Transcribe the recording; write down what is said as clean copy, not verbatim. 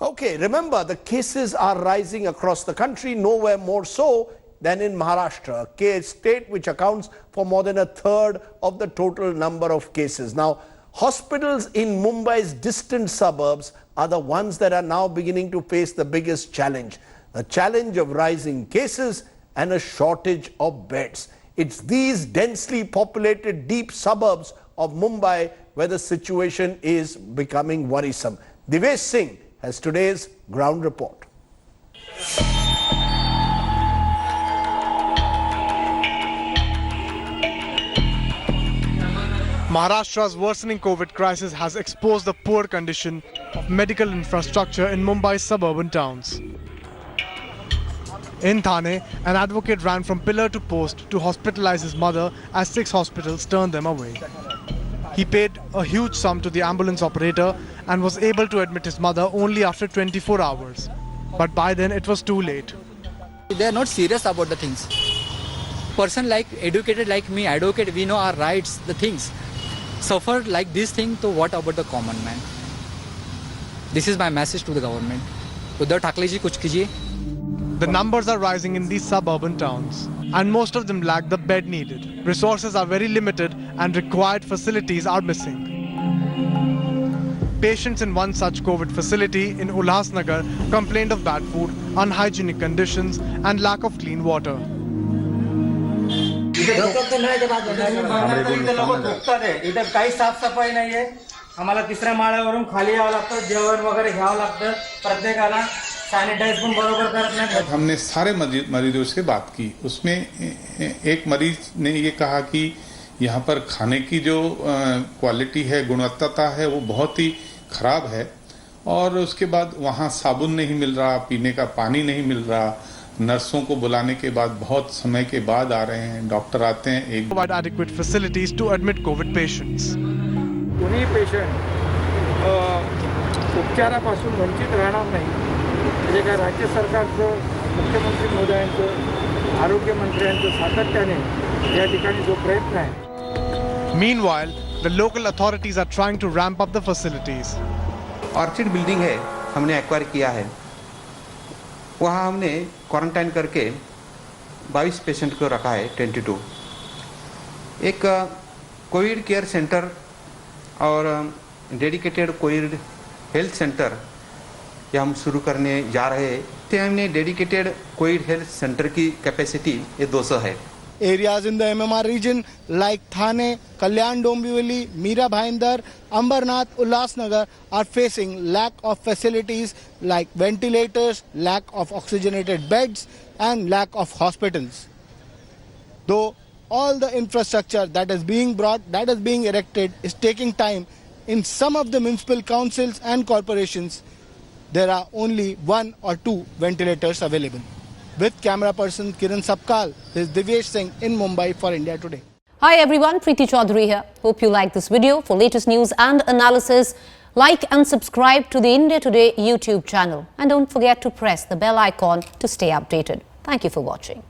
Okay, remember the cases are rising across the country, nowhere more so than in Maharashtra, a state which accounts for more than a third of the total number of cases. Now, hospitals in Mumbai's distant suburbs are the ones that are now beginning to face the biggest challenge, the challenge of rising cases and a shortage of beds. It's these densely populated deep suburbs of Mumbai where the situation is becoming worrisome. Divesh Singh has today's ground report. Maharashtra's worsening COVID crisis has exposed the poor condition of medical infrastructure in Mumbai's suburban towns. In Thane, an advocate ran from pillar to post to hospitalize his mother as 6 hospitals turned them away. He paid a huge sum to the ambulance operator and was able to admit his mother only after 24 hours. But by then it was too late. They are not serious about the things. Person like educated like me, advocate, we know our rights, the things. Suffer like this thing, so what about the common man? This is my message to the government. Uddhav Thackeray ji, kuch kijiye. The numbers are rising in these suburban towns, and most of them lack the bed needed. Resources are very limited and required facilities are missing. Patients in one such COVID facility in Ulhasnagar complained of bad food, unhygienic conditions and lack of clean water. आम्हाला तिसऱ्या माळ्यावरून खाली यावं लागतं, जेवण वगैरे घ्यावं लागतं, प्रत्येकाला सॅनिटाइज पण बरोबर करत नाही. हमने सारे मरीजों से बात की, उसमें एक मरीज ने ये कहा कि यहाँ पर खाने की जो क्वालिटी है, गुणवत्ता है, वो बहुत ही खराब है और उसके बाद वहाँ साबुन नहीं मिल रहा, पीने का पानी नहीं मिल रहा, नर्सों को बुलाने के बाद बहुत समय के बाद आ रहे हैं, डॉक्टर आते हैं. Provide adequate facilities to admit COVID patients. कोणी पेशंट उपचारापासून वंचित राहणार नाही. म्हणजे काय राज्य सरकारचं, मुख्यमंत्री महोदयांचं, आरोग्य मंत्र्यांचं सातत्याने या ठिकाणी जो प्रयत्न आहे. Meanwhile, the local authorities are trying to ramp up the facilities. Orchid building है, हमने एक्वायर किया है. वहाँ हमने क्वारंटाइन करके 22 पेशेंट को रखा है, 22. एक कोविड केयर सेंटर और डेडिकेटेड कोविड हेल्थ सेंटर ये हम शुरू करने जा रहे हैं. तो हमने डेडिकेटेड कोविड हेल्थ सेंटर की कैपेसिटी ये 200 है. Areas in the MMR region like Thane, Kalyan Dombivli, Mira Bhayandar, Ambernath, Ulhasnagar are facing lack of facilities like ventilators, lack of oxygenated beds and lack of hospitals. Though all the infrastructure that is being brought, that is being erected is taking time, in some of the municipal councils and corporations there are only 1 or 2 ventilators available. With camera person Kiran Sapkal, this is Divesh Singh in Mumbai for India Today. Hi everyone, Preeti Chaudhary here. Hope you like this video. For latest news and analysis, like and subscribe to the India Today YouTube channel. And don't forget to press the bell icon to stay updated. Thank you for watching.